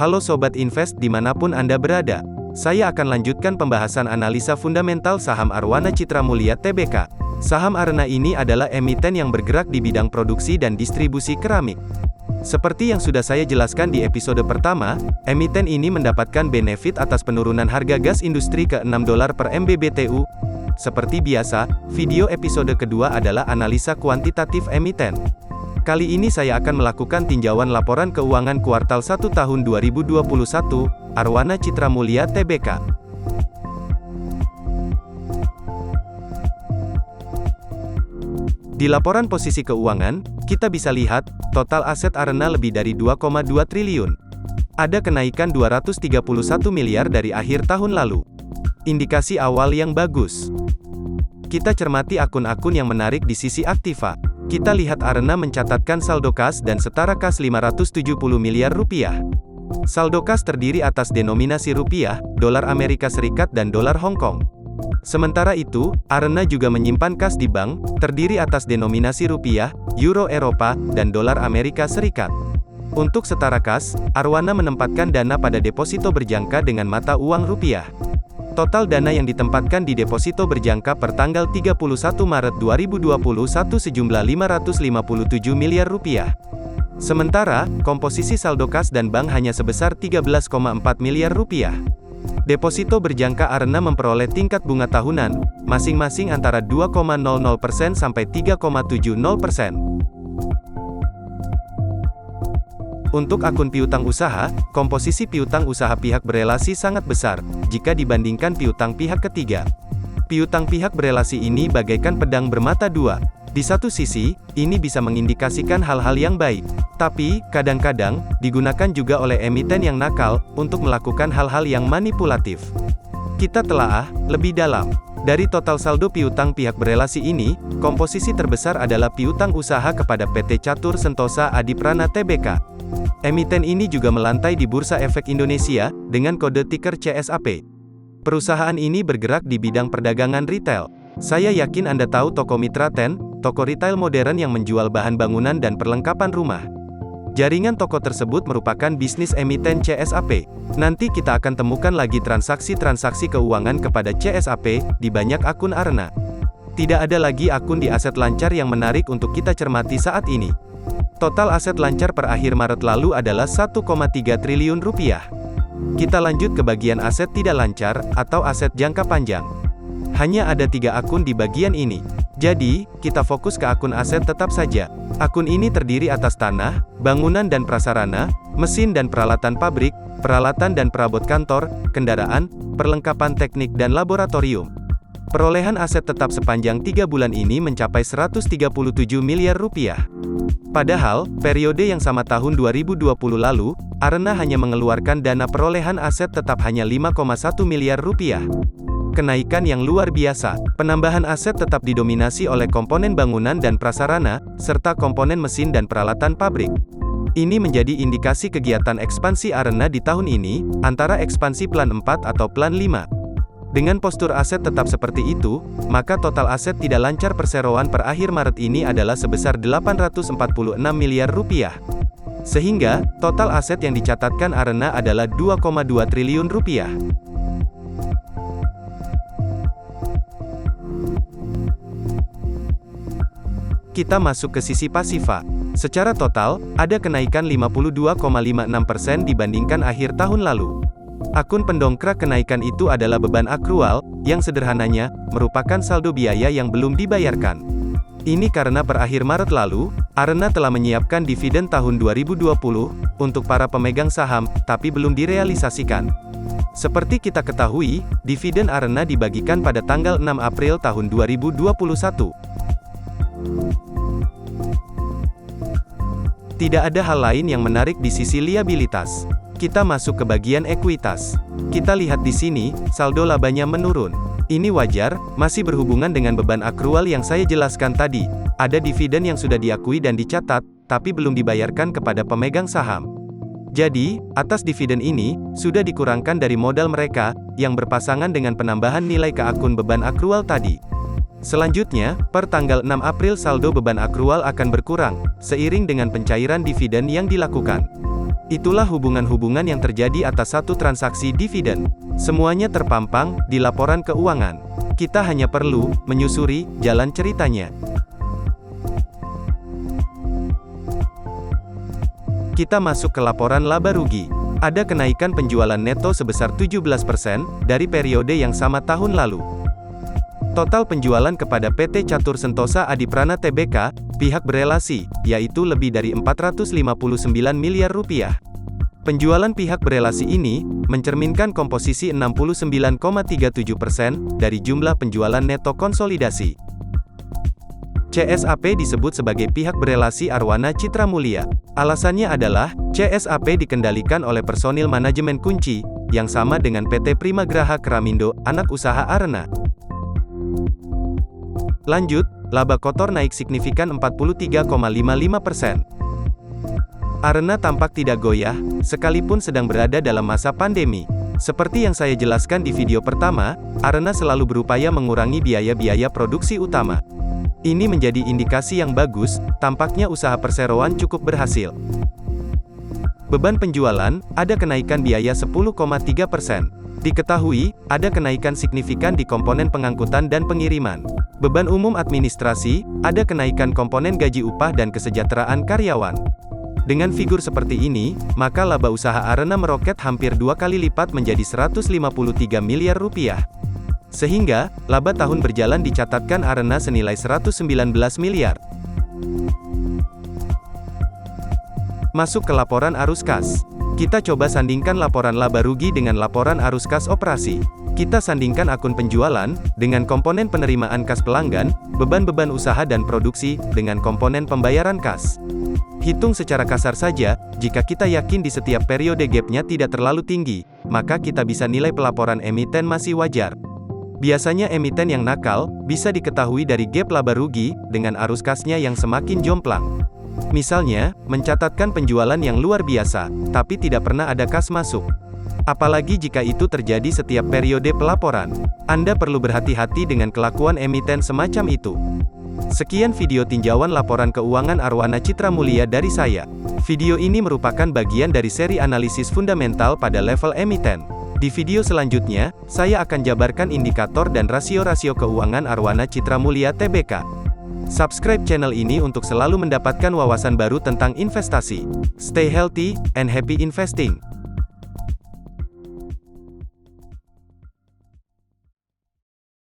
Halo Sobat Invest dimanapun Anda berada. Saya akan lanjutkan pembahasan analisa fundamental saham Arwana Citra Mulia Tbk. Saham Arena ini adalah emiten yang bergerak di bidang produksi dan distribusi keramik. Seperti yang sudah saya jelaskan di episode pertama, emiten ini mendapatkan benefit atas penurunan harga gas industri ke $6 per MMBTU. Seperti biasa, video episode kedua adalah analisa kuantitatif emiten. Kali ini saya akan melakukan tinjauan laporan keuangan kuartal 1 tahun 2021, Arwana Citra Mulia Tbk. Di laporan posisi keuangan, kita bisa lihat, total aset Arena lebih dari 2,2 triliun. Ada kenaikan 231 miliar dari akhir tahun lalu. Indikasi awal yang bagus. Kita cermati akun-akun yang menarik di sisi aktiva. Kita lihat Arena mencatatkan saldo kas dan setara kas 570 miliar rupiah. Saldo kas terdiri atas denominasi rupiah, dolar Amerika Serikat dan dolar Hong Kong. Sementara itu, Arena juga menyimpan kas di bank, terdiri atas denominasi rupiah, euro Eropa, dan dolar Amerika Serikat. Untuk setara kas, Arwana menempatkan dana pada deposito berjangka dengan mata uang rupiah. Total dana yang ditempatkan di deposito berjangka per tanggal 31 Maret 2021 sejumlah 557 miliar rupiah. Sementara, komposisi saldo kas dan bank hanya sebesar 13,4 miliar rupiah. Deposito berjangka Arena memperoleh tingkat bunga tahunan, masing-masing antara 2,00% sampai 3,70%. Untuk akun piutang usaha, komposisi piutang usaha pihak berelasi sangat besar, jika dibandingkan piutang pihak ketiga. Piutang pihak berelasi ini bagaikan pedang bermata dua. Di satu sisi, ini bisa mengindikasikan hal-hal yang baik. Tapi, kadang-kadang, digunakan juga oleh emiten yang nakal, untuk melakukan hal-hal yang manipulatif. Kita telaah lebih dalam. Dari total saldo piutang pihak berelasi ini, komposisi terbesar adalah piutang usaha kepada PT Catur Sentosa Adiprana Tbk. Emiten ini juga melantai di Bursa Efek Indonesia, dengan kode tiker CSAP. Perusahaan ini bergerak di bidang perdagangan retail. Saya yakin Anda tahu toko Mitra Ten, toko retail modern yang menjual bahan bangunan dan perlengkapan rumah. Jaringan toko tersebut merupakan bisnis emiten CSAP. Nanti kita akan temukan lagi transaksi-transaksi keuangan kepada CSAP, di banyak akun Arena. Tidak ada lagi akun di aset lancar yang menarik untuk kita cermati saat ini. Total aset lancar per akhir Maret lalu adalah 1,3 triliun rupiah. Kita lanjut ke bagian aset tidak lancar, atau aset jangka panjang. Hanya ada 3 akun di bagian ini. Jadi, kita fokus ke akun aset tetap saja. Akun ini terdiri atas tanah, bangunan dan prasarana, mesin dan peralatan pabrik, peralatan dan perabot kantor, kendaraan, perlengkapan teknik dan laboratorium. Perolehan aset tetap sepanjang 3 bulan ini mencapai 137 miliar rupiah. Padahal, periode yang sama tahun 2020 lalu, Arena hanya mengeluarkan dana perolehan aset tetap hanya 5,1 miliar rupiah. Kenaikan yang luar biasa. Penambahan aset tetap didominasi oleh komponen bangunan dan prasarana, serta komponen mesin dan peralatan pabrik. Ini menjadi indikasi kegiatan ekspansi Arena di tahun ini, antara ekspansi plan 4 atau plan 5. Dengan postur aset tetap seperti itu, maka total aset tidak lancar perseroan per akhir Maret ini adalah sebesar 846 miliar rupiah. Sehingga, total aset yang dicatatkan Arena adalah 2,2 triliun rupiah. Kita masuk ke sisi pasifa. Secara total, ada kenaikan 52,56% dibandingkan akhir tahun lalu. Akun pendongkrak kenaikan itu adalah beban akrual, yang sederhananya, merupakan saldo biaya yang belum dibayarkan. Ini karena per akhir Maret lalu, Arena telah menyiapkan dividen tahun 2020, untuk para pemegang saham, tapi belum direalisasikan. Seperti kita ketahui, dividen Arena dibagikan pada tanggal 6 April tahun 2021. Tidak ada hal lain yang menarik di sisi liabilitas. Kita masuk ke bagian ekuitas. Kita lihat di sini, saldo labanya menurun. Ini wajar, masih berhubungan dengan beban akrual yang saya jelaskan tadi. Ada dividen yang sudah diakui dan dicatat, tapi belum dibayarkan kepada pemegang saham. Jadi, atas dividen ini, sudah dikurangkan dari modal mereka, yang berpasangan dengan penambahan nilai ke akun beban akrual tadi. Selanjutnya, per tanggal 6 April saldo beban akrual akan berkurang, seiring dengan pencairan dividen yang dilakukan. Itulah hubungan-hubungan yang terjadi atas satu transaksi dividen. Semuanya terpampang di laporan keuangan. Kita hanya perlu menyusuri jalan ceritanya. Kita masuk ke laporan laba rugi. Ada kenaikan penjualan neto sebesar 17% dari periode yang sama tahun lalu. Total penjualan kepada PT Catur Sentosa Adiprana Tbk, pihak berelasi, yaitu lebih dari 459 miliar rupiah. Penjualan pihak berelasi ini, mencerminkan komposisi 69,37% dari jumlah penjualan neto konsolidasi. CSAP disebut sebagai pihak berelasi Arwana Citra Mulia. Alasannya adalah, CSAP dikendalikan oleh personil manajemen kunci, yang sama dengan PT Primagraha Keramindo, anak usaha Arena. Lanjut, laba kotor naik signifikan 43,55%. Arena tampak tidak goyah, sekalipun sedang berada dalam masa pandemi. Seperti yang saya jelaskan di video pertama, Arena selalu berupaya mengurangi biaya-biaya produksi utama. Ini menjadi indikasi yang bagus, tampaknya usaha perseroan cukup berhasil. Beban penjualan, ada kenaikan biaya 10,3%. Diketahui, ada kenaikan signifikan di komponen pengangkutan dan pengiriman. Beban umum administrasi, ada kenaikan komponen gaji upah dan kesejahteraan karyawan. Dengan figur seperti ini, maka laba usaha Arena meroket hampir 2 kali lipat menjadi 153 miliar rupiah. Sehingga, laba tahun berjalan dicatatkan Arena senilai 119 miliar. Masuk ke laporan arus kas. Kita coba sandingkan laporan laba rugi dengan laporan arus kas operasi. Kita sandingkan akun penjualan, dengan komponen penerimaan kas pelanggan, beban-beban usaha dan produksi, dengan komponen pembayaran kas. Hitung secara kasar saja, jika kita yakin di setiap periode gap-nya tidak terlalu tinggi, maka kita bisa nilai pelaporan emiten masih wajar. Biasanya emiten yang nakal, bisa diketahui dari gap laba rugi, dengan arus kasnya yang semakin jomplang. Misalnya, mencatatkan penjualan yang luar biasa, tapi tidak pernah ada kas masuk. Apalagi jika itu terjadi setiap periode pelaporan. Anda perlu berhati-hati dengan kelakuan emiten semacam itu. Sekian video tinjauan laporan keuangan Arwana Citra Mulia dari saya. Video ini merupakan bagian dari seri analisis fundamental pada level emiten. Di video selanjutnya, saya akan jabarkan indikator dan rasio-rasio keuangan Arwana Citra Mulia Tbk. Subscribe channel ini untuk selalu mendapatkan wawasan baru tentang investasi. Stay healthy and happy investing.